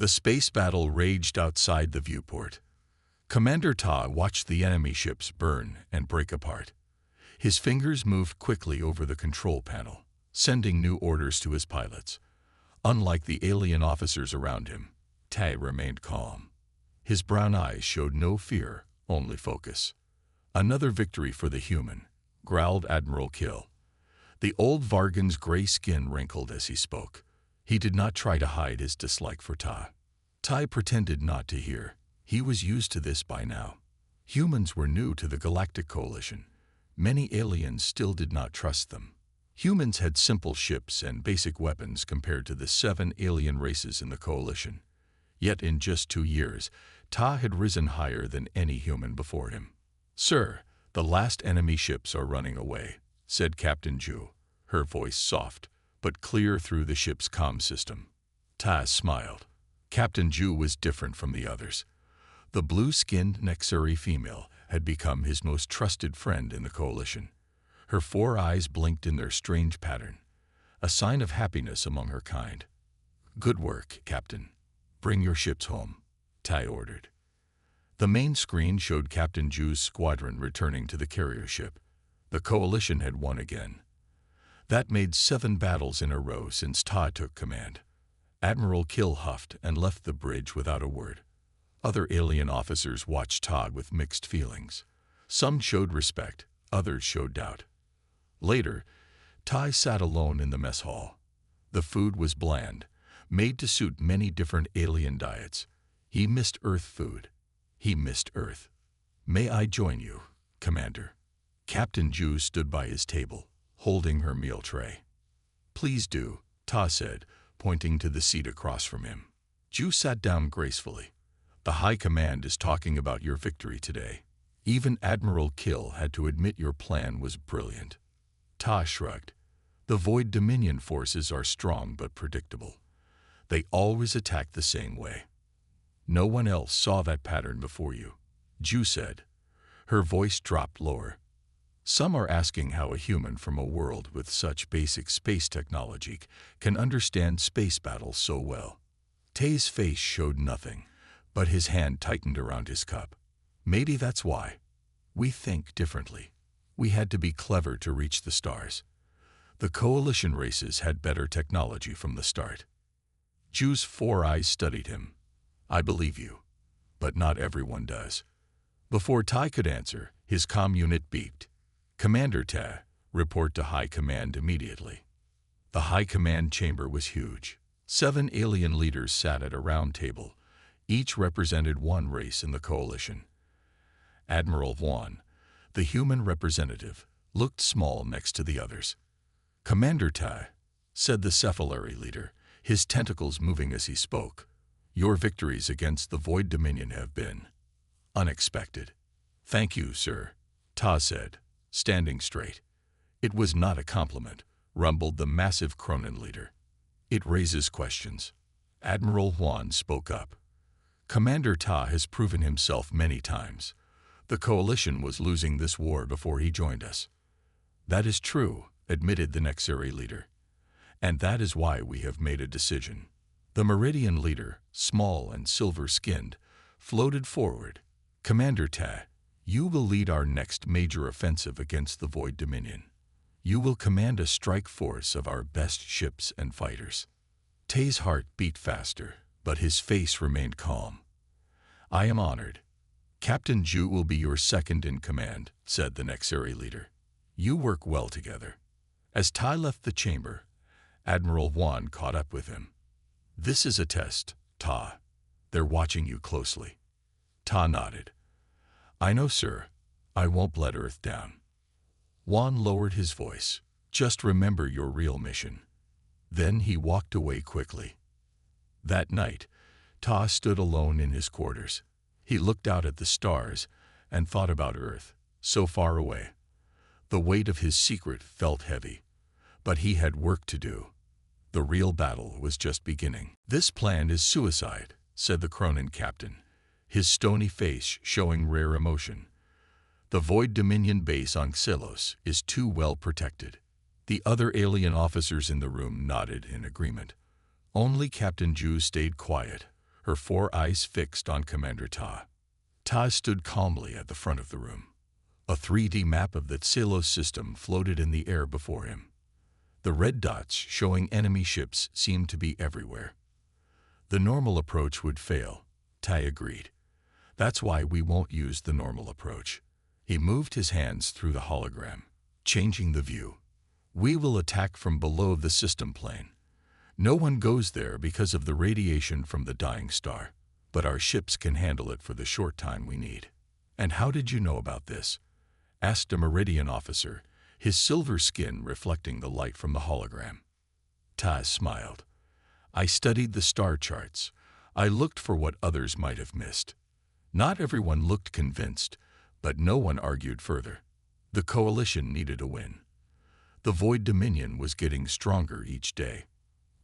The space battle raged outside the viewport. Commander Ta watched the enemy ships burn and break apart. His fingers moved quickly over the control panel, sending new orders to his pilots. Unlike the alien officers around him, Ta remained calm. His brown eyes showed no fear, only focus. "Another victory for the human," growled Admiral Kill. The old Vargan's gray skin wrinkled as he spoke. He did not try to hide his dislike for Ta. Ta pretended not to hear. He was used to this by now. Humans were new to the Galactic Coalition. Many aliens still did not trust them. Humans had simple ships and basic weapons compared to the 7 alien races in the Coalition. Yet in just 2 years, Ta had risen higher than any human before him. "Sir, the last enemy ships are running away," said Captain Ju, her voice soft, but clear through the ship's comm system. Ta smiled. Captain Ju was different from the others. The blue-skinned Nexari female had become his most trusted friend in the Coalition. Her 4 eyes blinked in their strange pattern, a sign of happiness among her kind. "Good work, Captain. Bring your ships home," Tai ordered. The main screen showed Captain Ju's squadron returning to the carrier ship. The Coalition had won again. That made 7 battles in a row since Ta took command. Admiral Kill huffed and left the bridge without a word. Other alien officers watched Ta with mixed feelings. Some showed respect, others showed doubt. Later, Tai sat alone in the mess hall. The food was bland, made to suit many different alien diets. He missed Earth food. He missed Earth. "May I join you, Commander?" Captain Ju stood by his table, holding her meal tray. "Please do," Ta said, pointing to the seat across from him. Ju sat down gracefully. "The High Command is talking about your victory today. Even Admiral Kill had to admit your plan was brilliant." Ta shrugged. "The Void Dominion forces are strong but predictable. They always attack the same way. No one else saw that pattern before you," Ju said. Her voice dropped lower. "Some are asking how a human from a world with such basic space technology can understand space battles so well." Tay's face showed nothing, but his hand tightened around his cup. "Maybe that's why. We think differently. We had to be clever to reach the stars. The Coalition races had better technology from the start." Ju's 4 eyes studied him. "I believe you, but not everyone does." Before Tai could answer, his comm unit beeped. "Commander Ta, report to High Command immediately." The High Command chamber was huge. 7 alien leaders sat at a round table. Each represented one race in the Coalition. Admiral Juan, the human representative, looked small next to the others. "Commander Ta," said the Cephalari leader, his tentacles moving as he spoke, "your victories against the Void Dominion have been unexpected." "Thank you, sir," Ta said, standing straight. "It was not a compliment," rumbled the massive Cronin leader. "It raises questions." Admiral Juan spoke up. "Commander Ta has proven himself many times. The Coalition was losing this war before he joined us." "That is true," admitted the Nexari leader. "And that is why we have made a decision." The Meridian leader, small and silver-skinned, floated forward. "Commander Ta, you will lead our next major offensive against the Void Dominion. You will command a strike force of our best ships and fighters." Tay's heart beat faster, but his face remained calm. "I am honored. Captain Ju will be your second in command," said the Nexari leader. "You work well together." As Tai left the chamber, Admiral Juan caught up with him. "This is a test, Ta. They're watching you closely." Ta nodded. "I know, sir. I won't let Earth down." Juan lowered his voice. "Just remember your real mission." Then he walked away quickly. That night, Ta stood alone in his quarters. He looked out at the stars and thought about Earth, so far away. The weight of his secret felt heavy, but he had work to do. The real battle was just beginning. "This plan is suicide," said the Cronin captain, his stony face showing rare emotion. "The Void Dominion base on Xelos is too well protected." The other alien officers in the room nodded in agreement. Only Captain Ju stayed quiet, her 4 eyes fixed on Commander Ta. Ta stood calmly at the front of the room. A 3D map of the Tsilos system floated in the air before him. The red dots showing enemy ships seemed to be everywhere. The normal approach would fail, Tai agreed. That's why we won't use the normal approach. He moved his hands through the hologram, changing the view. We will attack from below the system plane. No one goes there because of the radiation from the dying star, but our ships can handle it for the short time we need. And how did you know about this? Asked a Meridian officer, his silver skin reflecting the light from the hologram. Taz smiled. I studied the star charts. I looked for what others might have missed. Not everyone looked convinced, but no one argued further. The coalition needed a win. The Void Dominion was getting stronger each day.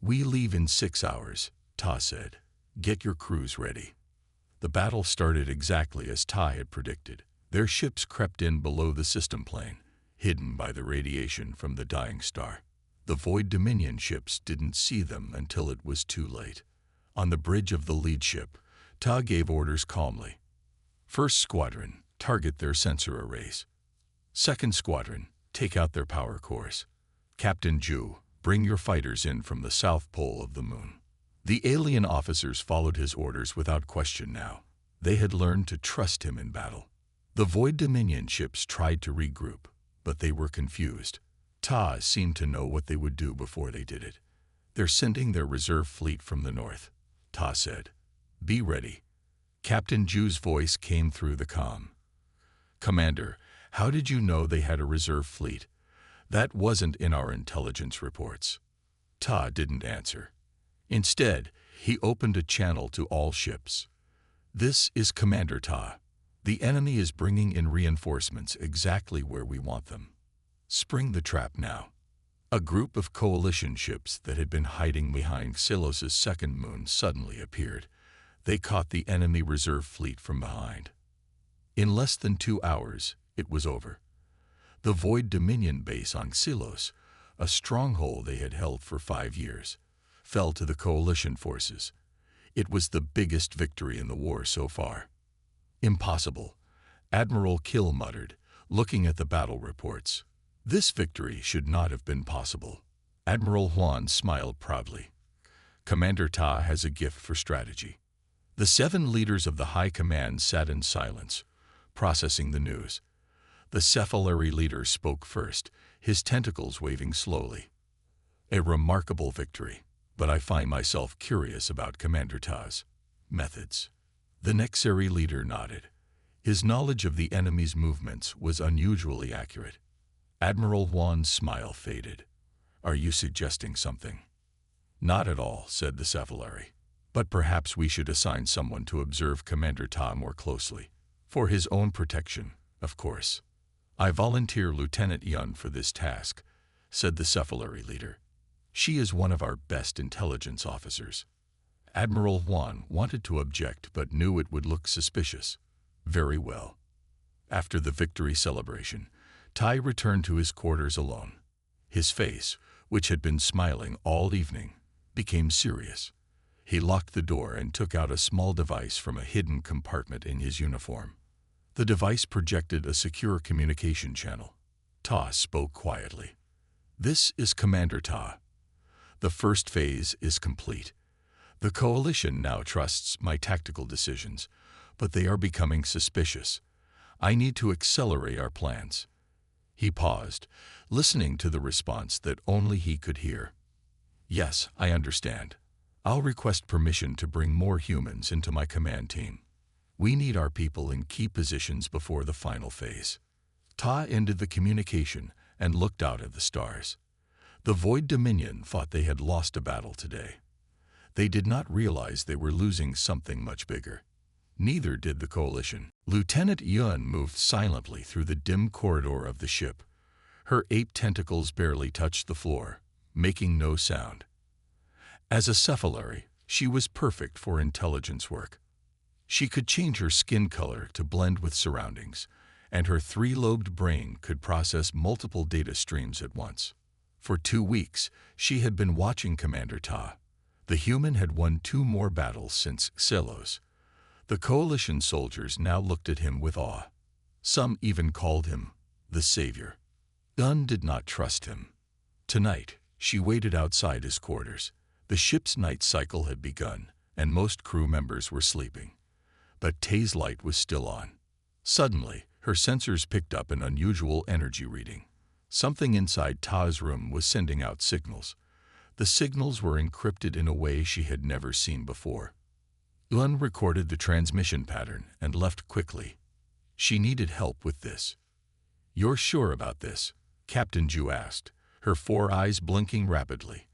We leave in 6 hours, Ta said. Get your crews ready. The battle started exactly as Ta had predicted. Their ships crept in below the system plane, hidden by the radiation from the dying star. The Void Dominion ships didn't see them until it was too late. On the bridge of the lead ship, Ta gave orders calmly. First Squadron, target their sensor arrays. Second Squadron, take out their power cores. Captain Ju, bring your fighters in from the south pole of the moon. The alien officers followed his orders without question now. They had learned to trust him in battle. The Void Dominion ships tried to regroup, but they were confused. Ta seemed to know what they would do before they did it. They're sending their reserve fleet from the north, Ta said. Be ready. Captain Ju's voice came through the comm. Commander, how did you know they had a reserve fleet? That wasn't in our intelligence reports. Ta didn't answer. Instead, he opened a channel to all ships. This is Commander Ta. The enemy is bringing in reinforcements exactly where we want them. Spring the trap now. A group of coalition ships that had been hiding behind Tsilos' second moon suddenly appeared. They caught the enemy reserve fleet from behind. In less than 2 hours, it was over. The Void Dominion base on Tsilos, a stronghold they had held for 5 years, fell to the coalition forces. It was the biggest victory in the war so far. Impossible, Admiral Kill muttered, looking at the battle reports. This victory should not have been possible. Admiral Huan smiled proudly. Commander Ta has a gift for strategy. The 7 leaders of the High Command sat in silence, processing the news. The Cephalary leader spoke first, his tentacles waving slowly. A remarkable victory, but I find myself curious about Commander Ta's methods. The Nexari leader nodded. His knowledge of the enemy's movements was unusually accurate. Admiral Huan's smile faded. Are you suggesting something? Not at all, said the Cephalary. But perhaps we should assign someone to observe Commander Ta more closely. For his own protection, of course. I volunteer Lieutenant Yun for this task, said the Cephalary leader. She is one of our best intelligence officers. Admiral Huan wanted to object but knew it would look suspicious. Very well. After the victory celebration, Tai returned to his quarters alone. His face, which had been smiling all evening, became serious. He locked the door and took out a small device from a hidden compartment in his uniform. The device projected a secure communication channel. Ta spoke quietly. This is Commander Ta. The first phase is complete. The coalition now trusts my tactical decisions, but they are becoming suspicious. I need to accelerate our plans. He paused, listening to the response that only he could hear. Yes, I understand. I'll request permission to bring more humans into my command team. We need our people in key positions before the final phase. Ta ended the communication and looked out at the stars. The Void Dominion thought they had lost a battle today. They did not realize they were losing something much bigger. Neither did the coalition. Lieutenant Yun moved silently through the dim corridor of the ship. Her 8 tentacles barely touched the floor, making no sound. As a Cephalary, she was perfect for intelligence work. She could change her skin color to blend with surroundings, and her 3-lobed brain could process multiple data streams at once. For 2 weeks, she had been watching Commander Ta. The human had won 2 more battles since Xelos. The coalition soldiers now looked at him with awe. Some even called him the savior. Gunn did not trust him. Tonight, she waited outside his quarters. The ship's night cycle had begun, and most crew members were sleeping. But Tay's light was still on. Suddenly, her sensors picked up an unusual energy reading. Something inside Ta's room was sending out signals. The signals were encrypted in a way she had never seen before. Gunn recorded the transmission pattern and left quickly. She needed help with this. "You're sure about this?" Captain Ju asked, her 4 eyes blinking rapidly.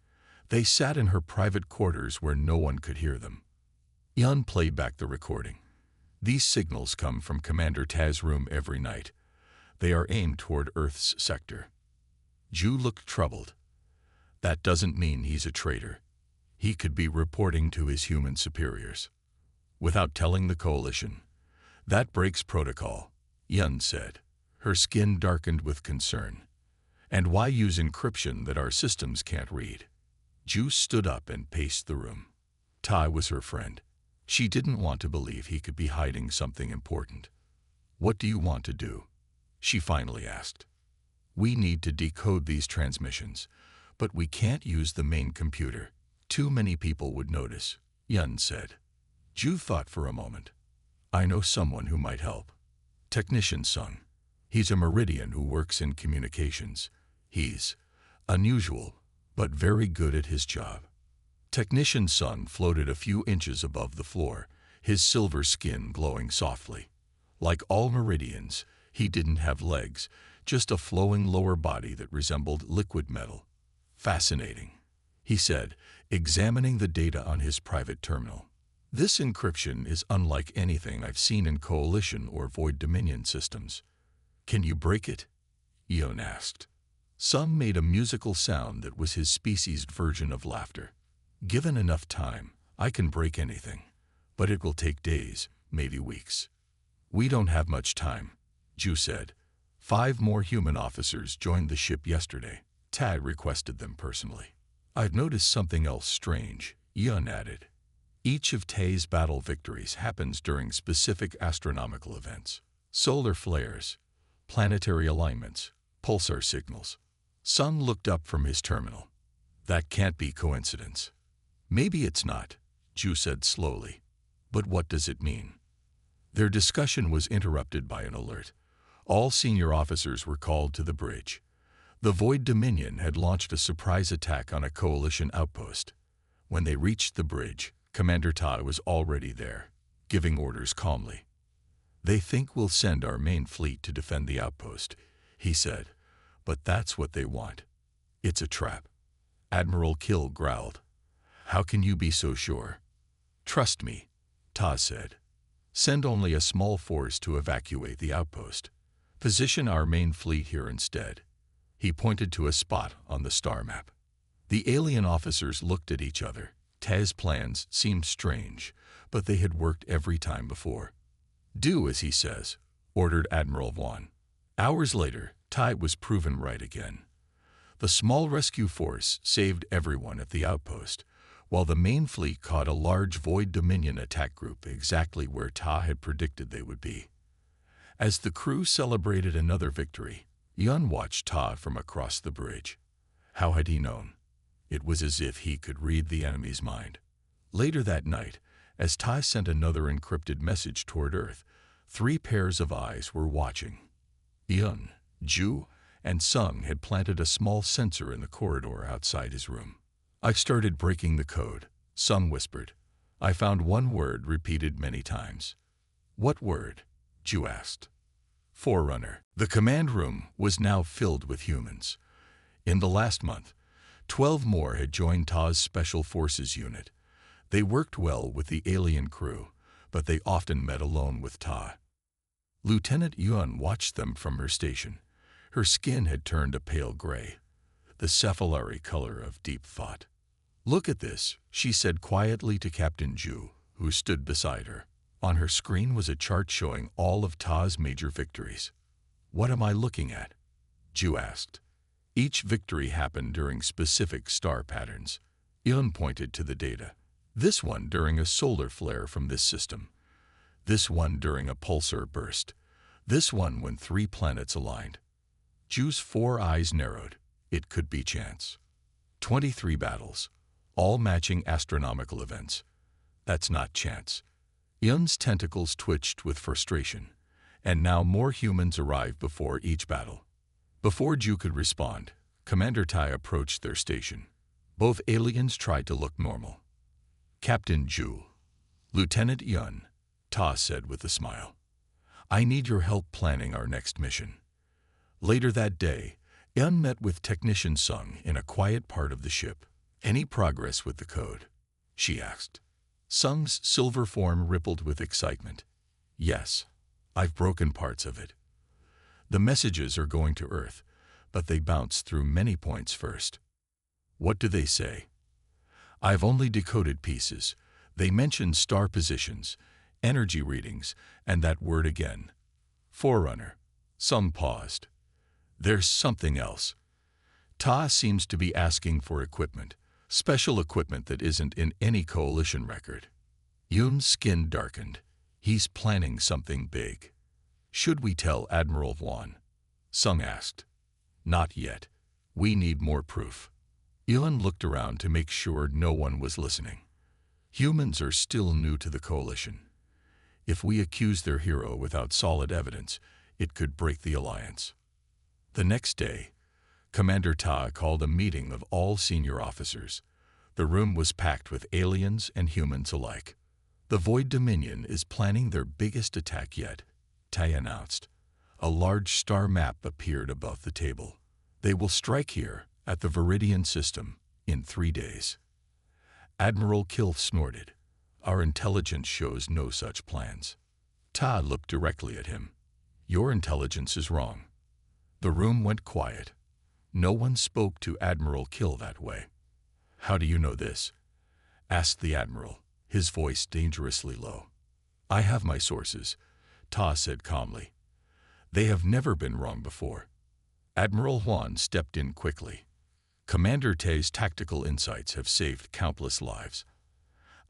They sat in her private quarters where no one could hear them. Gunn played back the recording. "These signals come from Commander Taz's room every night. They are aimed toward Earth's sector." Ju looked troubled. "That doesn't mean he's a traitor. He could be reporting to his human superiors without telling the coalition. That breaks protocol," Gunn said. Her skin darkened with concern. "And why use encryption that our systems can't read?" Ju stood up and paced the room. Tai was her friend. She didn't want to believe he could be hiding something important. "What do you want to do?" she finally asked. "We need to decode these transmissions, but we can't use the main computer. Too many people would notice," Gunn said. Ju thought for a moment. "I know someone who might help. Technician Sung. He's a Meridian who works in communications. He's unusual, but very good at his job." Technician Sung floated a few inches above the floor, his silver skin glowing softly. Like all Meridians, he didn't have legs, just a flowing lower body that resembled liquid metal. "Fascinating," he said, examining the data on his private terminal. "This encryption is unlike anything I've seen in Coalition or Void Dominion systems. Can you break it?" Gunn asked. Sung made a musical sound that was his species' version of laughter. "Given enough time, I can break anything. But it will take days, maybe weeks." "We don't have much time," Ju said. 5 more human officers joined the ship yesterday. Tad requested them personally. "I've noticed something else strange," Gunn added. "Each of Tay's battle victories happens during specific astronomical events. Solar flares, planetary alignments, pulsar signals." Sung looked up from his terminal. "That can't be coincidence." "Maybe it's not," Ju said slowly. "But what does it mean?" Their discussion was interrupted by an alert. All senior officers were called to the bridge. The Void Dominion had launched a surprise attack on a coalition outpost. When they reached the bridge, Commander Ta was already there, giving orders calmly. "They think we'll send our main fleet to defend the outpost," he said. "But that's what they want. It's a trap." Admiral Kill growled. "How can you be so sure?" "Trust me," Ta said. "Send only a small force to evacuate the outpost. Position our main fleet here instead." He pointed to a spot on the star map. The alien officers looked at each other. Taz's plans seemed strange, but they had worked every time before. "Do as he says," ordered Admiral Vaughn. Hours later, Tai was proven right again. The small rescue force saved everyone at the outpost, while the main fleet caught a large Void Dominion attack group exactly where Ta had predicted they would be. As the crew celebrated another victory, Gunn watched Ta from across the bridge. How had he known? It was as if he could read the enemy's mind. Later that night, as Ta sent another encrypted message toward Earth, 3 pairs of eyes were watching. Gunn, Ju, and Sung had planted a small sensor in the corridor outside his room. "I started breaking the code," Sung whispered. "I found one word repeated many times." "What word?" Ju asked. "Forerunner." The command room was now filled with humans. In the last month, 12 more had joined Ta's Special Forces unit. They worked well with the alien crew, but they often met alone with Ta. Lieutenant Gunn watched them from her station. Her skin had turned a pale gray, the cephalary color of deep thought. "Look at this," she said quietly to Captain Ju, who stood beside her. On her screen was a chart showing all of Ta's major victories. "What am I looking at?" Ju asked. "Each victory happened during specific star patterns," Yun pointed to the data. This one during a solar flare from this system. This one during a pulsar burst. This one when 3 planets aligned. Ju's 4 eyes narrowed. It could be chance. 23 battles, all matching astronomical events. That's not chance. Yun's tentacles twitched with frustration, and now more humans arrived before each battle. Before Ju could respond, Commander Tai approached their station. Both aliens tried to look normal. Captain Ju, Lieutenant Yun, Ta said with a smile. I need your help planning our next mission. Later that day, Yun met with Technician Sung in a quiet part of the ship. Any progress with the code? She asked. Sung's silver form rippled with excitement. Yes, I've broken parts of it. The messages are going to Earth, but they bounce through many points first. What do they say? I've only decoded pieces. They mention star positions, energy readings, and that word again. Forerunner. Sung paused. There's something else. Ta seems to be asking for equipment, special equipment that isn't in any coalition record. Yun's skin darkened. He's planning something big. Should we tell Admiral Yuan? Sung asked. Not yet. We need more proof. Yun looked around to make sure no one was listening. Humans are still new to the coalition. If we accuse their hero without solid evidence, it could break the alliance. The next day, Commander Ta called a meeting of all senior officers. The room was packed with aliens and humans alike. The Void Dominion is planning their biggest attack yet, Ta announced. A large star map appeared above the table. They will strike here, at the Viridian system, in 3 days. Admiral Kilth snorted. Our intelligence shows no such plans. Ta looked directly at him. Your intelligence is wrong. The room went quiet. No one spoke to Admiral Kill that way. How do you know this? Asked the Admiral, his voice dangerously low. I have my sources, Ta said calmly. They have never been wrong before. Admiral Huan stepped in quickly. Commander Tay's tactical insights have saved countless lives.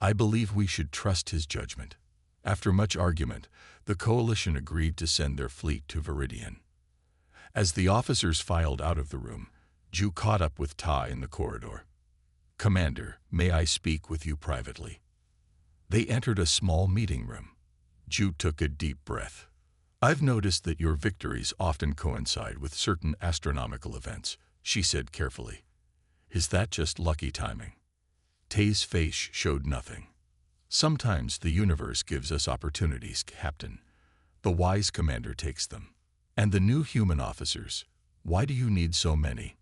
I believe we should trust his judgment. After much argument, the coalition agreed to send their fleet to Viridian. As the officers filed out of the room, Ju caught up with Ta in the corridor. Commander, may I speak with you privately? They entered a small meeting room. Ju took a deep breath. I've noticed that your victories often coincide with certain astronomical events, she said carefully. Is that just lucky timing? Tay's face showed nothing. Sometimes the universe gives us opportunities, Captain. The wise commander takes them. And the new human officers, why do you need so many?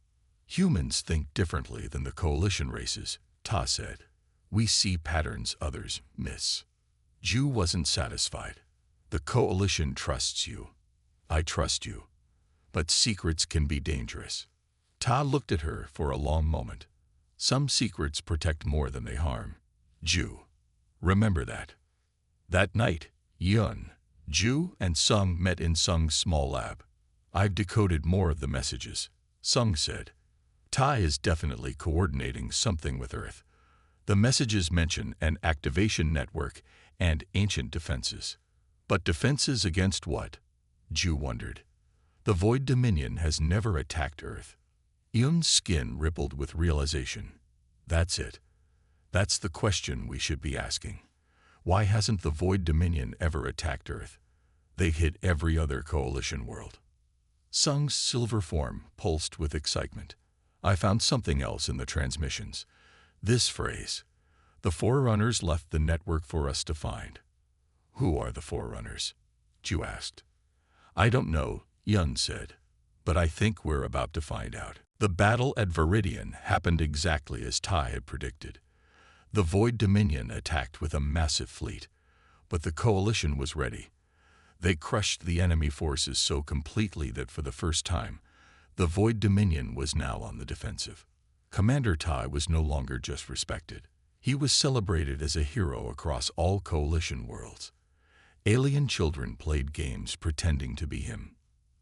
Humans think differently than the coalition races, Ta said. We see patterns others miss. Ju wasn't satisfied. The coalition trusts you. I trust you. But secrets can be dangerous. Ta looked at her for a long moment. Some secrets protect more than they harm. Ju. Remember that. That night, Yun, Ju, and Sung met in Sung's small lab. I've decoded more of the messages, Sung said. Ta is definitely coordinating something with Earth. The messages mention an activation network and ancient defenses. But defenses against what? Ju wondered. The Void Dominion has never attacked Earth. Yun's skin rippled with realization. That's it. That's the question we should be asking. Why hasn't the Void Dominion ever attacked Earth? They hit every other coalition world. Sung's silver form pulsed with excitement. I found something else in the transmissions. This phrase. The Forerunners left the network for us to find. Who are the Forerunners? Ju asked. I don't know, Yun said. But I think we're about to find out. The battle at Viridian happened exactly as Ta had predicted. The Void Dominion attacked with a massive fleet, but the coalition was ready. They crushed the enemy forces so completely that for the first time, the Void Dominion was now on the defensive. Commander Tai was no longer just respected. He was celebrated as a hero across all coalition worlds. Alien children played games pretending to be him.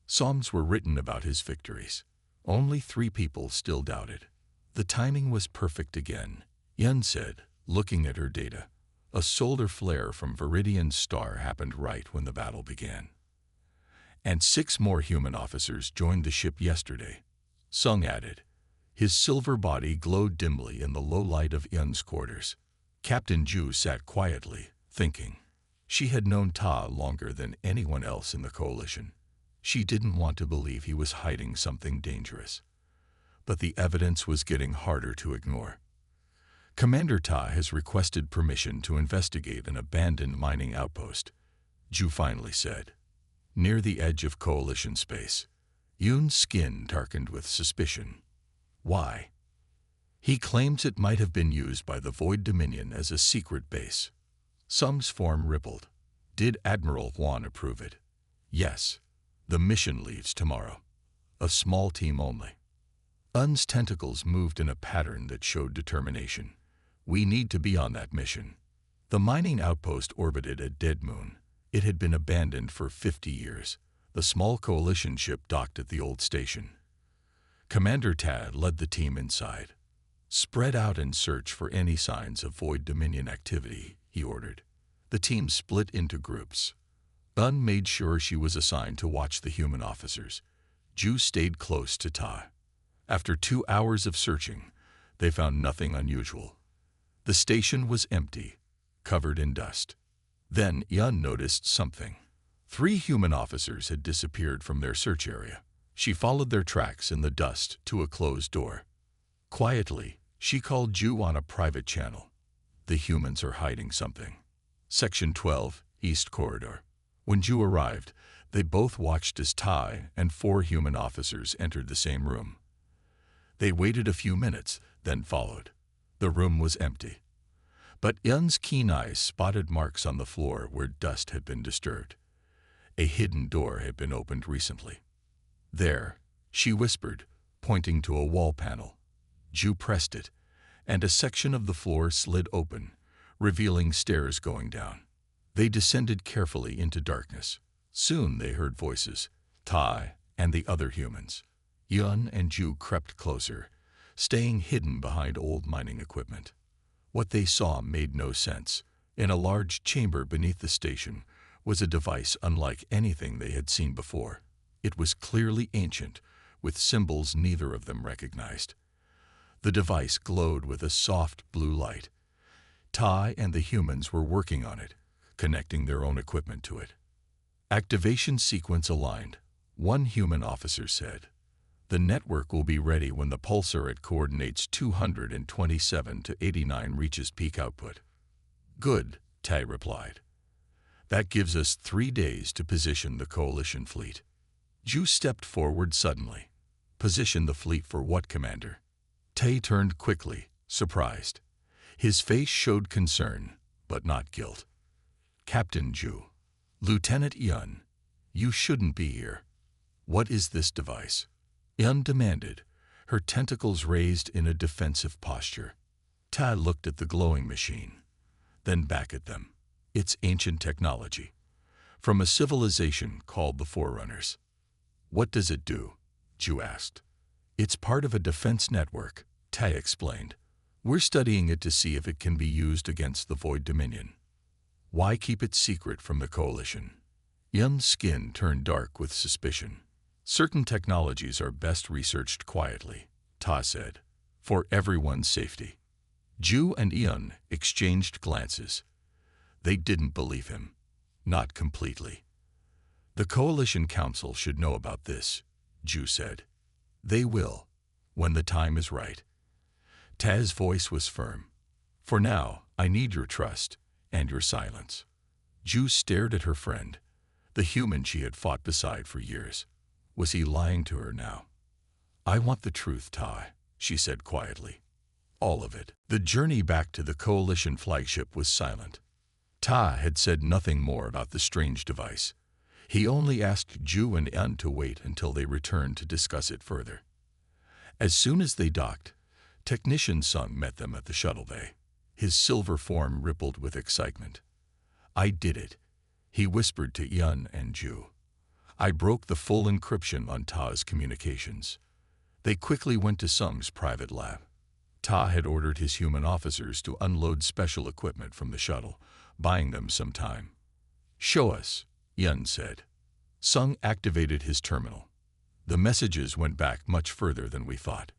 Songs were written about his victories. Only 3 people still doubted. The timing was perfect again. Yun said, looking at her data. A solar flare from Viridian's star happened right when the battle began. And 6 more human officers joined the ship yesterday, Sung added. His silver body glowed dimly in the low light of Yun's quarters. Captain Ju sat quietly, thinking. She had known Ta longer than anyone else in the coalition. She didn't want to believe he was hiding something dangerous. But the evidence was getting harder to ignore. Commander Ta has requested permission to investigate an abandoned mining outpost, Ju finally said. Near the edge of coalition space, Yun's skin darkened with suspicion. Why? He claims it might have been used by the Void Dominion as a secret base. Sung's form rippled. Did Admiral Huan approve it? Yes. The mission leaves tomorrow. A small team only. Un's tentacles moved in a pattern that showed determination. We need to be on that mission. The mining outpost orbited a dead moon. It had been abandoned for 50 years. The small coalition ship docked at the old station. Commander Tad led the team inside. Spread out and search for any signs of Void Dominion activity, he ordered. The team split into groups. Un made sure she was assigned to watch the human officers. Ju stayed close to Ta. After 2 hours of searching, they found nothing unusual. The station was empty, covered in dust. Then Yun noticed something. 3 human officers had disappeared from their search area. She followed their tracks in the dust to a closed door. Quietly, she called Ju on a private channel. The humans are hiding something. Section 12, East Corridor. When Ju arrived, they both watched as Tai and 4 human officers entered the same room. They waited a few minutes, then followed. The room was empty. But Yun's keen eyes spotted marks on the floor where dust had been disturbed. A hidden door had been opened recently. There, she whispered, pointing to a wall panel. Ju pressed it, and a section of the floor slid open, revealing stairs going down. They descended carefully into darkness. Soon they heard voices, Tai and the other humans. Yun and Ju crept closer, staying hidden behind old mining equipment. What they saw made no sense. In a large chamber beneath the station was a device unlike anything they had seen before. It was clearly ancient, with symbols neither of them recognized. The device glowed with a soft blue light. Tai and the humans were working on it, connecting their own equipment to it. Activation sequence aligned, one human officer said. The network will be ready when the pulsar at coordinates 227 to 89 reaches peak output. Good, Tai replied. That gives us 3 days to position the coalition fleet. Ju stepped forward suddenly. Position the fleet for what, Commander? Tai turned quickly, surprised. His face showed concern, but not guilt. Captain Ju. Lieutenant Yun, you shouldn't be here. What is this device? Yun demanded, her tentacles raised in a defensive posture. Ta looked at the glowing machine, then back at them. It's ancient technology, from a civilization called the Forerunners. What does it do? Ju asked. It's part of a defense network, Ta explained. We're studying it to see if it can be used against the Void Dominion. Why keep it secret from the Coalition? Yun's skin turned dark with suspicion. Certain technologies are best researched quietly, Ta said, for everyone's safety. Ju and Yun exchanged glances. They didn't believe him. Not completely. The Coalition Council should know about this, Ju said. They will, when the time is right. Ta's voice was firm. For now, I need your trust and your silence. Ju stared at her friend, the human she had fought beside for years. Was he lying to her now? I want the truth, Ta, she said quietly. All of it. The journey back to the Coalition flagship was silent. Ta had said nothing more about the strange device. He only asked Ju and Yun to wait until they returned to discuss it further. As soon as they docked, Technician Sung met them at the shuttle bay. His silver form rippled with excitement. I did it, he whispered to Yun and Ju. I broke the full encryption on Ta's communications. They quickly went to Sung's private lab. Ta had ordered his human officers to unload special equipment from the shuttle, buying them some time. "Show us," Yun said. Sung activated his terminal. The messages went back much further than we thought.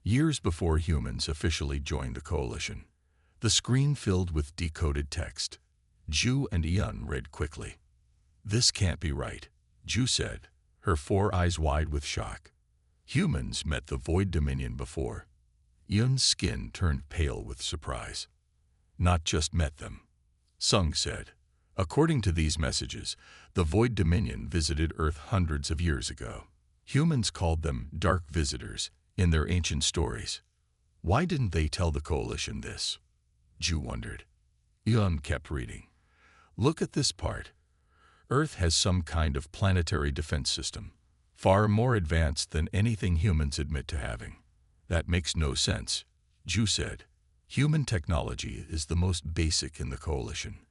Years before humans officially joined the coalition. The screen filled with decoded text. Ju and Yun read quickly. "This can't be right," Ju said, her 4 eyes wide with shock. "Humans met the Void Dominion before." Yun's skin turned pale with surprise. "Not just met them," Sung said. "According to these messages, the Void Dominion visited Earth hundreds of years ago. Humans called them dark visitors in their ancient stories. Why didn't they tell the coalition this?" Ju wondered. Yun kept reading. "Look at this part. Earth has some kind of planetary defense system, far more advanced than anything humans admit to having." "That makes no sense," Ju said. "Human technology is the most basic in the coalition.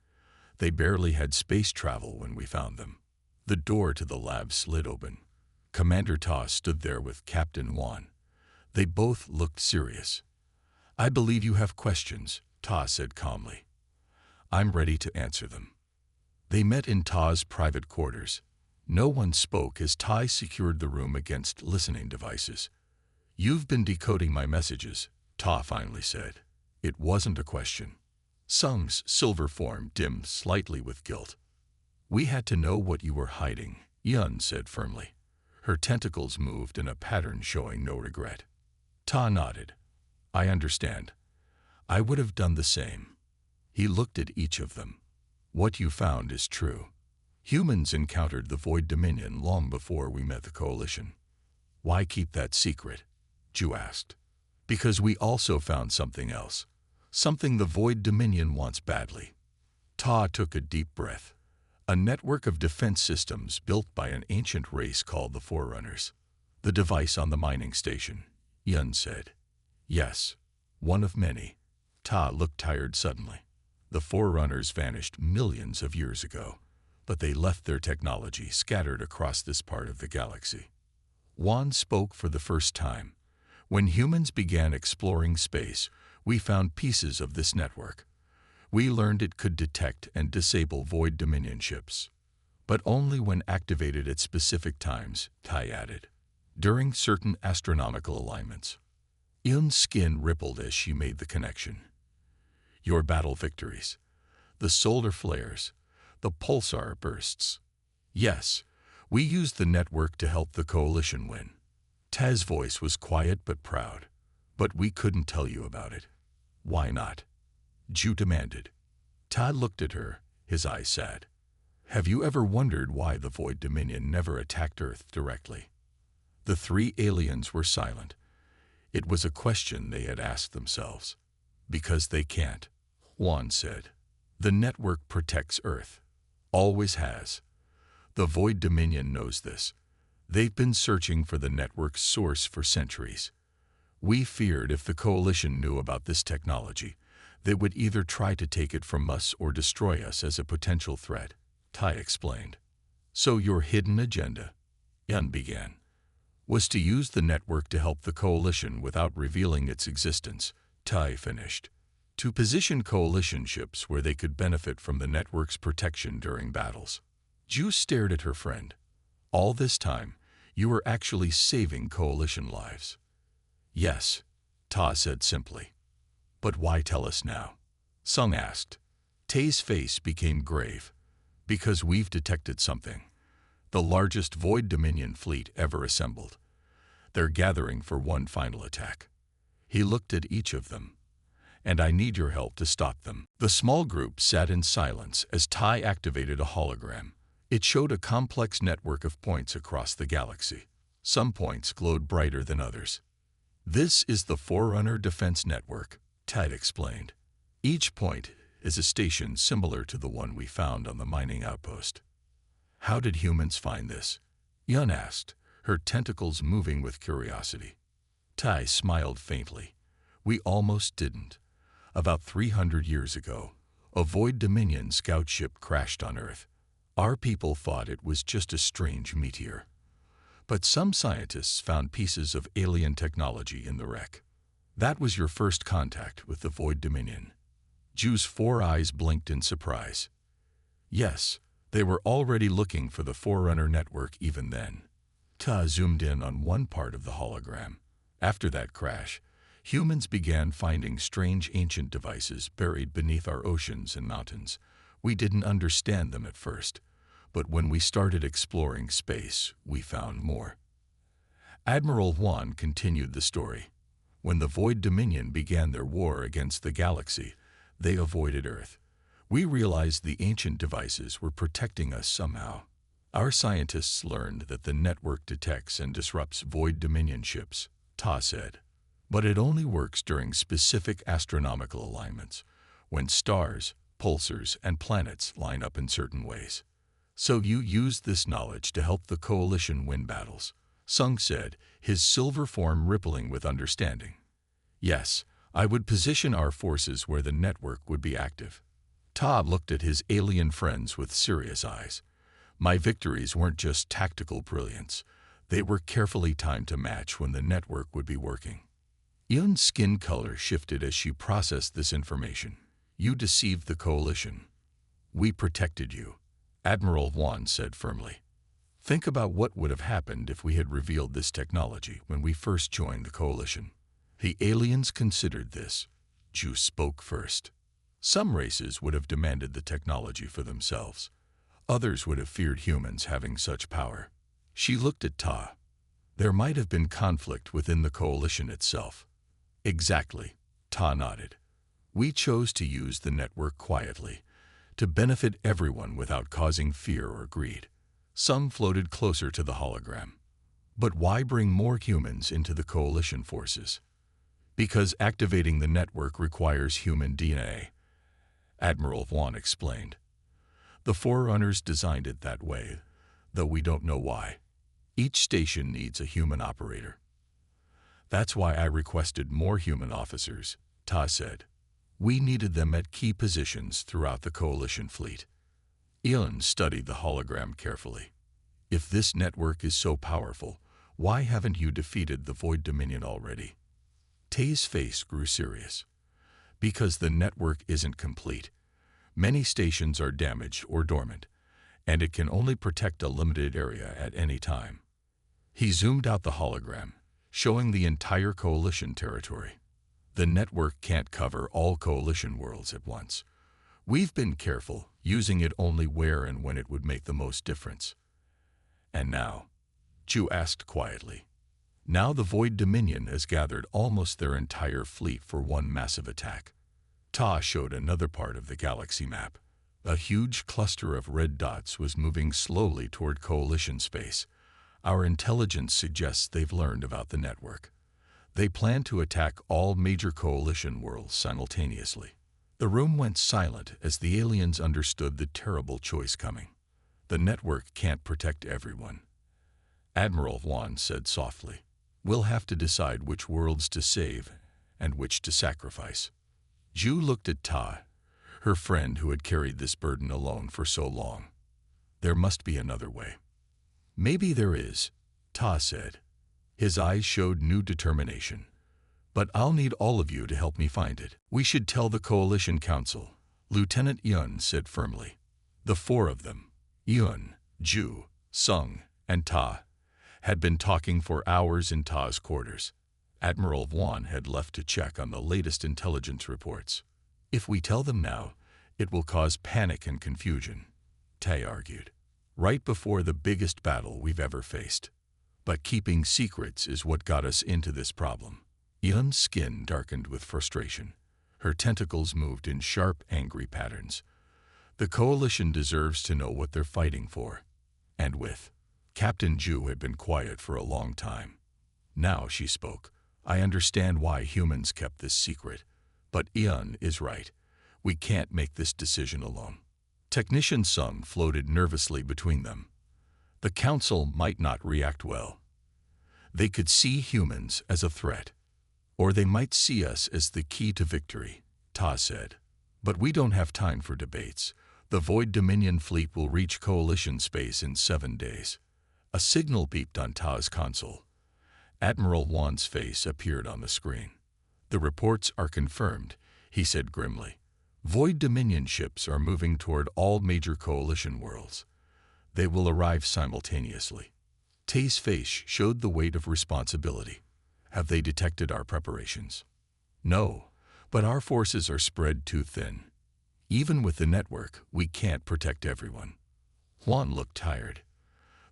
They barely had space travel when we found them." The door to the lab slid open. Commander Ta stood there with Captain Wan. They both looked serious. "I believe you have questions," Ta said calmly. "I'm ready to answer them." They met in Ta's private quarters. No one spoke as Tai secured the room against listening devices. "You've been decoding my messages," Ta finally said. It wasn't a question. Sung's silver form dimmed slightly with guilt. "We had to know what you were hiding," Yun said firmly. Her tentacles moved in a pattern showing no regret. Ta nodded. "I understand. I would have done the same." He looked at each of them. "What you found is true. Humans encountered the Void Dominion long before we met the Coalition." "Why keep that secret?" Ju asked. "Because we also found something else. Something the Void Dominion wants badly." Ta took a deep breath. "A network of defense systems built by an ancient race called the Forerunners." "The device on the mining station," Yun said. "Yes, one of many." Ta looked tired suddenly. "The Forerunners vanished millions of years ago, but they left their technology scattered across this part of the galaxy." Wan spoke for the first time. "When humans began exploring space, we found pieces of this network. We learned it could detect and disable Void Dominion ships. But only when activated at specific times," Tai added. "During certain astronomical alignments." Yun's skin rippled as she made the connection. "Your battle victories. The solar flares. The pulsar bursts. Yes, we used the network to help the Coalition win." Taz's voice was quiet but proud. "But we couldn't tell you about it." "Why not?" Ju demanded. Ta looked at her, his eyes sad. "Have you ever wondered why the Void Dominion never attacked Earth directly?" The 3 aliens were silent. It was a question they had asked themselves. "Because they can't," Wan said. "The network protects Earth. Always has. The Void Dominion knows this. They've been searching for the network's source for centuries. We feared if the Coalition knew about this technology, they would either try to take it from us or destroy us as a potential threat," Tai explained. "So your hidden agenda," Yun began, "was to use the network to help the Coalition without revealing its existence," Tai finished. "To position Coalition ships where they could benefit from the network's protection during battles." Ju stared at her friend. "All this time, you were actually saving Coalition lives." "Yes," Ta said simply. "But why tell us now?" Sung asked. Tay's face became grave. "Because we've detected something. The largest Void Dominion fleet ever assembled. They're gathering for one final attack." He looked at each of them. "And I need your help to stop them." The small group sat in silence as Tai activated a hologram. It showed a complex network of points across the galaxy. Some points glowed brighter than others. "This is the Forerunner Defense Network," Tai explained. "Each point is a station similar to the one we found on the mining outpost." "How did humans find this?" Yun asked, her tentacles moving with curiosity. Tai smiled faintly. "We almost didn't. About 300 years ago, a Void Dominion scout ship crashed on Earth. Our people thought it was just a strange meteor. But some scientists found pieces of alien technology in the wreck. That was your first contact with the Void Dominion. Ju's 4 eyes blinked in surprise. Yes, they were already looking for the Forerunner network even then. Ta zoomed in on one part of the hologram. After that crash, humans began finding strange ancient devices buried beneath our oceans and mountains. We didn't understand them at first, but when we started exploring space, we found more. Admiral Juan continued the story. When the Void Dominion began their war against the galaxy, they avoided Earth. We realized the ancient devices were protecting us somehow. Our scientists learned that the network detects and disrupts Void Dominion ships, Ta said. But it only works during specific astronomical alignments, when stars, pulsars, and planets line up in certain ways. So you used this knowledge to help the Coalition win battles, Sung said, his silver form rippling with understanding. Yes, I would position our forces where the network would be active. Ta looked at his alien friends with serious eyes. My victories weren't just tactical brilliance. They were carefully timed to match when the network would be working. Yun's skin color shifted as she processed this information. You deceived the Coalition. We protected you, Admiral Juan said firmly. Think about what would have happened if we had revealed this technology when we first joined the Coalition. The aliens considered this. Ju spoke first. Some races would have demanded the technology for themselves. Others would have feared humans having such power. She looked at Ta. There might have been conflict within the Coalition itself. Exactly, Ta nodded. We chose to use the network quietly, to benefit everyone without causing fear or greed. Some floated closer to the hologram. But why bring more humans into the Coalition forces? Because activating the network requires human DNA, Admiral Juan explained. The Forerunners designed it that way, though we don't know why. Each station needs a human operator. That's why I requested more human officers, Ta said. We needed them at key positions throughout the Coalition fleet. Yun studied the hologram carefully. If this network is so powerful, why haven't you defeated the Void Dominion already? Tae's face grew serious. Because the network isn't complete. Many stations are damaged or dormant, and it can only protect a limited area at any time. He zoomed out the hologram, showing the entire Coalition territory. The network can't cover all Coalition worlds at once. We've been careful, using it only where and when it would make the most difference. And now, Chu asked quietly. Now the Void Dominion has gathered almost their entire fleet for one massive attack. Ta showed another part of the galaxy map. A huge cluster of red dots was moving slowly toward Coalition space. Our intelligence suggests they've learned about the network. They plan to attack all major Coalition worlds simultaneously. The room went silent as the aliens understood the terrible choice coming. The network can't protect everyone. Admiral Juan said softly. We'll have to decide which worlds to save and which to sacrifice. Ju looked at Ta, her friend who had carried this burden alone for so long. There must be another way. Maybe there is, Ta said. His eyes showed new determination. But I'll need all of you to help me find it. We should tell the Coalition Council, Lieutenant Yun said firmly. The 4 of them, Yun, Ju, Sung, and Ta, had been talking for hours in Ta's quarters. Admiral Juan had left to check on the latest intelligence reports. If we tell them now, it will cause panic and confusion, Tae argued, right before the biggest battle we've ever faced. But keeping secrets is what got us into this problem. Yun's skin darkened with frustration. Her tentacles moved in sharp, angry patterns. The Coalition deserves to know what they're fighting for. And with. Captain Ju had been quiet for a long time. Now she spoke. I understand why humans kept this secret. But Yun is right. We can't make this decision alone. Technician Sung floated nervously between them. The Council might not react well. They could see humans as a threat. Or they might see us as the key to victory, Ta said. But we don't have time for debates. The Void Dominion fleet will reach Coalition space in 7 days. A signal beeped on Ta's console. Admiral Juan's face appeared on the screen. The reports are confirmed, he said grimly. Void Dominion ships are moving toward all major coalition worlds. They will arrive simultaneously. Tay's face showed the weight of responsibility. Have they detected our preparations? No, but our forces are spread too thin. Even with the network, we can't protect everyone. Juan looked tired.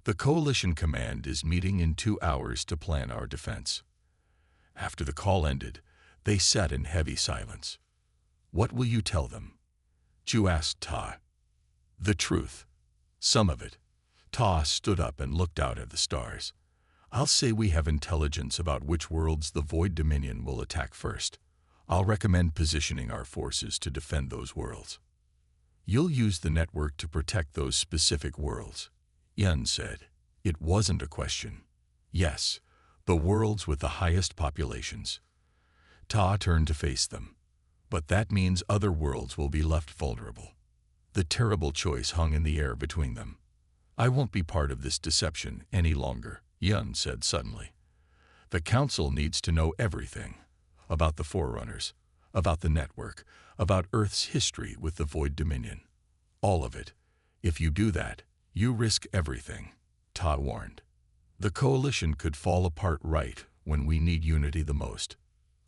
The coalition command is meeting in 2 hours to plan our defense. After the call ended, they sat in heavy silence. What will you tell them? Ju asked Ta. The truth. Some of it. Ta stood up and looked out at the stars. I'll say we have intelligence about which worlds the Void Dominion will attack first. I'll recommend positioning our forces to defend those worlds. You'll use the network to protect those specific worlds, Yun said. It wasn't a question. Yes, the worlds with the highest populations. Ta turned to face them. But that means other worlds will be left vulnerable. The terrible choice hung in the air between them. I won't be part of this deception any longer, Yun said suddenly. The Council needs to know everything. About the Forerunners, about the network, about Earth's history with the Void Dominion. All of it. If you do that, you risk everything, Ta warned. The coalition could fall apart right when we need unity the most.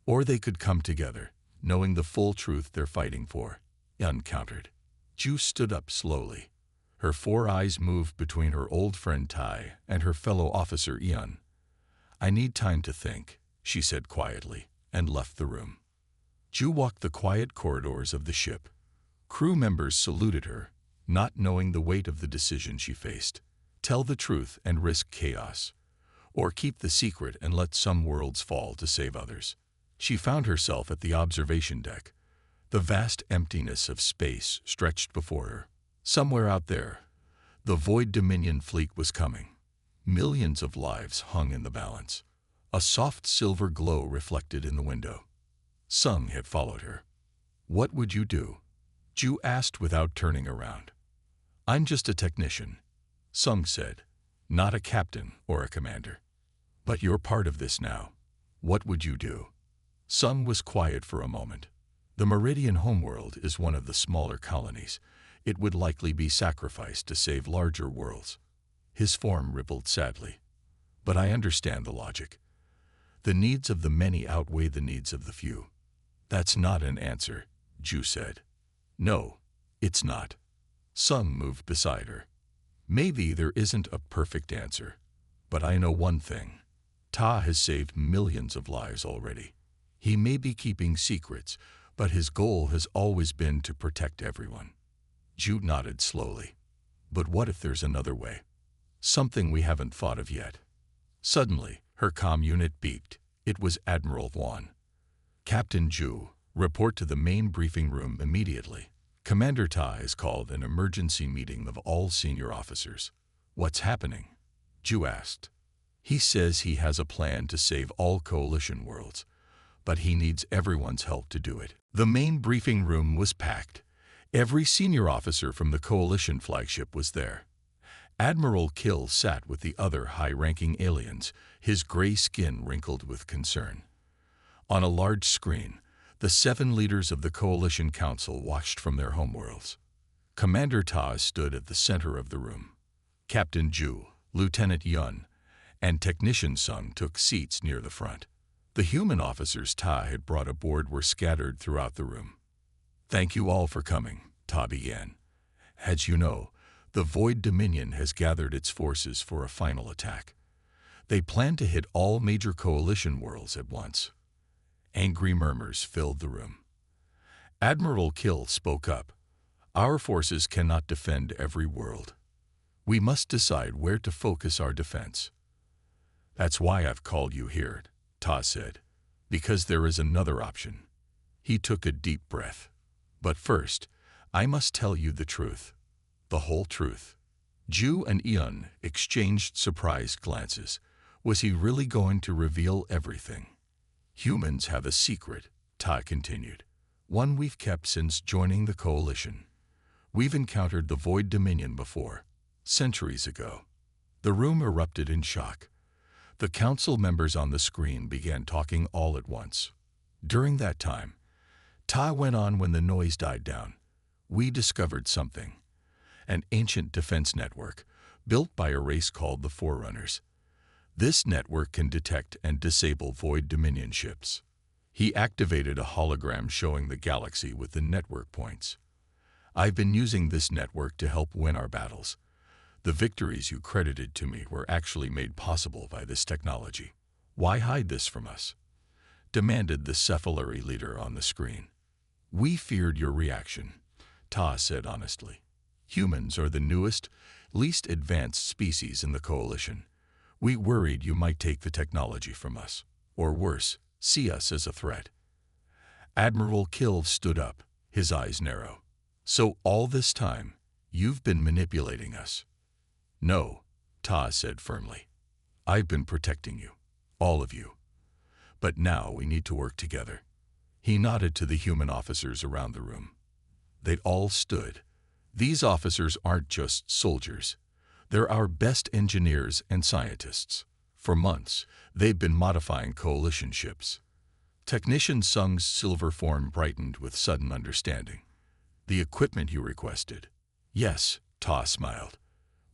Or they could come together, knowing the full truth they're fighting for, Yun countered. Ju stood up slowly. Her 4 eyes moved between her old friend Tai and her fellow officer Yun. I need time to think, she said quietly, and left the room. Ju walked the quiet corridors of the ship. Crew members saluted her, not knowing the weight of the decision she faced. Tell the truth and risk chaos. Or keep the secret and let some worlds fall to save others. She found herself at the observation deck. The vast emptiness of space stretched before her. Somewhere out there, the Void Dominion fleet was coming. Millions of lives hung in the balance. A soft silver glow reflected in the window. Sung had followed her. What would you do? Ju asked without turning around. I'm just a technician, Sung said, not a captain or a commander. But you're part of this now. What would you do? Sung was quiet for a moment. The Meridian homeworld is one of the smaller colonies. It would likely be sacrificed to save larger worlds. His form rippled sadly. But I understand the logic. The needs of the many outweigh the needs of the few. That's not an answer, Ju said. No, it's not. Sung moved beside her. Maybe there isn't a perfect answer, but I know one thing. Ta has saved millions of lives already. He may be keeping secrets, but his goal has always been to protect everyone. Ju nodded slowly. But what if there's another way? Something we haven't thought of yet. Suddenly, her comm unit beeped. It was Admiral Juan. Captain Ju, report to the main briefing room immediately. Commander Ta has called an emergency meeting of all senior officers. What's happening? Ju asked. He says he has a plan to save all coalition worlds, but he needs everyone's help to do it. The main briefing room was packed. Every senior officer from the coalition flagship was there. Admiral Kill sat with the other high-ranking aliens, his gray skin wrinkled with concern. On a large screen, the 7 leaders of the Coalition Council watched from their homeworlds. Commander Ta stood at the center of the room. Captain Ju, Lieutenant Yun, and Technician Sung took seats near the front. The human officers Ta had brought aboard were scattered throughout the room. Thank you all for coming, Ta began. As you know, the Void Dominion has gathered its forces for a final attack. They plan to hit all major coalition worlds at once. Angry murmurs filled the room. Admiral Kill spoke up. Our forces cannot defend every world. We must decide where to focus our defense. That's why I've called you here, Ta said, because there is another option. He took a deep breath. But first, I must tell you the truth. The whole truth. Ju and Yun exchanged surprised glances. Was he really going to reveal everything? Humans have a secret, Ta continued. One we've kept since joining the coalition. We've encountered the Void Dominion before, centuries ago. The room erupted in shock. The council members on the screen began talking all at once. During that time, Ta went on when the noise died down. We discovered something. An ancient defense network built by a race called the Forerunners. This network can detect and disable Void Dominion ships. He activated a hologram showing the galaxy with the network points. I've been using this network to help win our battles. The victories you credited to me were actually made possible by this technology. Why hide this from us? Demanded the Cephalary leader on the screen. We feared your reaction, Ta said honestly. Humans are the newest, least advanced species in the Coalition. We worried you might take the technology from us, or worse, see us as a threat. Admiral Kill stood up, his eyes narrow. So all this time, you've been manipulating us? No, Ta said firmly. I've been protecting you, all of you. But now we need to work together. He nodded to the human officers around the room. They'd all stood. These officers aren't just soldiers. They're our best engineers and scientists. For months, they've been modifying Coalition ships. Technician Sung's silver form brightened with sudden understanding. The equipment you requested. Yes, Ta smiled.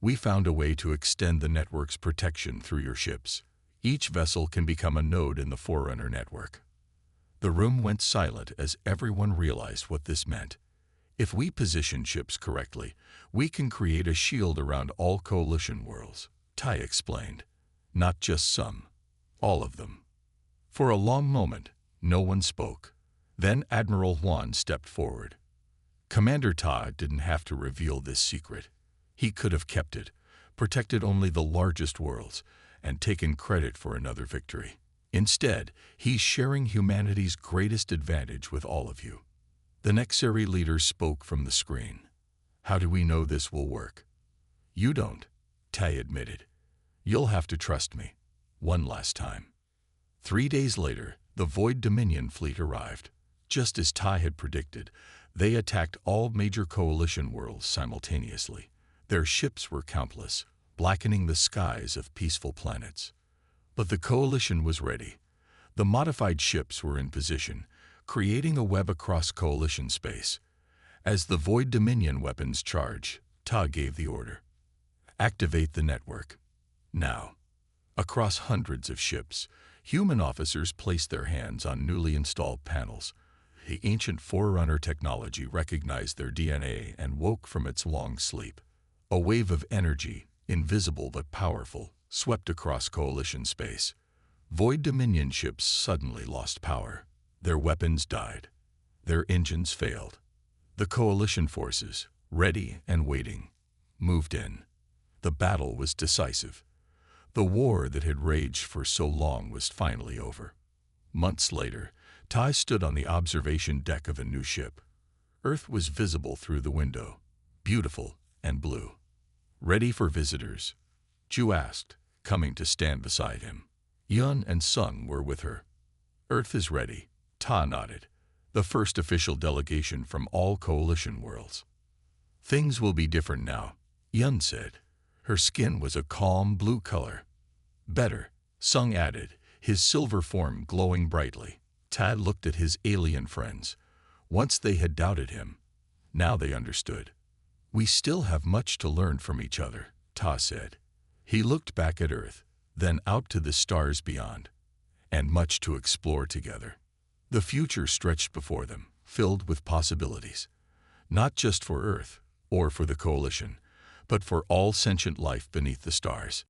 We found a way to extend the network's protection through your ships. Each vessel can become a node in the Forerunner network. The room went silent as everyone realized what this meant. If we position ships correctly, we can create a shield around all Coalition worlds, Tai explained. Not just some, all of them. For a long moment, no one spoke. Then Admiral Huan stepped forward. Commander Ta didn't have to reveal this secret. He could have kept it, protected only the largest worlds, and taken credit for another victory. Instead, he's sharing humanity's greatest advantage with all of you. The Nexari leader spoke from the screen. How do we know this will work? You don't, Tai admitted. You'll have to trust me. One last time. 3 days later, the Void Dominion fleet arrived. Just as Tai had predicted, they attacked all major Coalition worlds simultaneously. Their ships were countless, blackening the skies of peaceful planets. But the Coalition was ready. The modified ships were in position, creating a web across Coalition space. As the Void Dominion weapons charged, Ta gave the order. Activate the network. Now. Across hundreds of ships, human officers placed their hands on newly installed panels. The ancient Forerunner technology recognized their DNA and woke from its long sleep. A wave of energy, invisible but powerful, swept across Coalition space. Void Dominion ships suddenly lost power. Their weapons died. Their engines failed. The Coalition forces, ready and waiting, moved in. The battle was decisive. The war that had raged for so long was finally over. Months later, Tai stood on the observation deck of a new ship. Earth was visible through the window, beautiful and blue. Ready for visitors? Ju asked, coming to stand beside him. Yun and Sung were with her. Earth is ready, Ta nodded. The first official delegation from all Coalition worlds. Things will be different now, Yun said. Her skin was a calm blue color. Better, Sung added, his silver form glowing brightly. Tad looked at his alien friends. Once they had doubted him. Now they understood. We still have much to learn from each other, Ta said. He looked back at Earth, then out to the stars beyond. And much to explore together. The future stretched before them, filled with possibilities. Not just for Earth, or for the Coalition, but for all sentient life beneath the stars.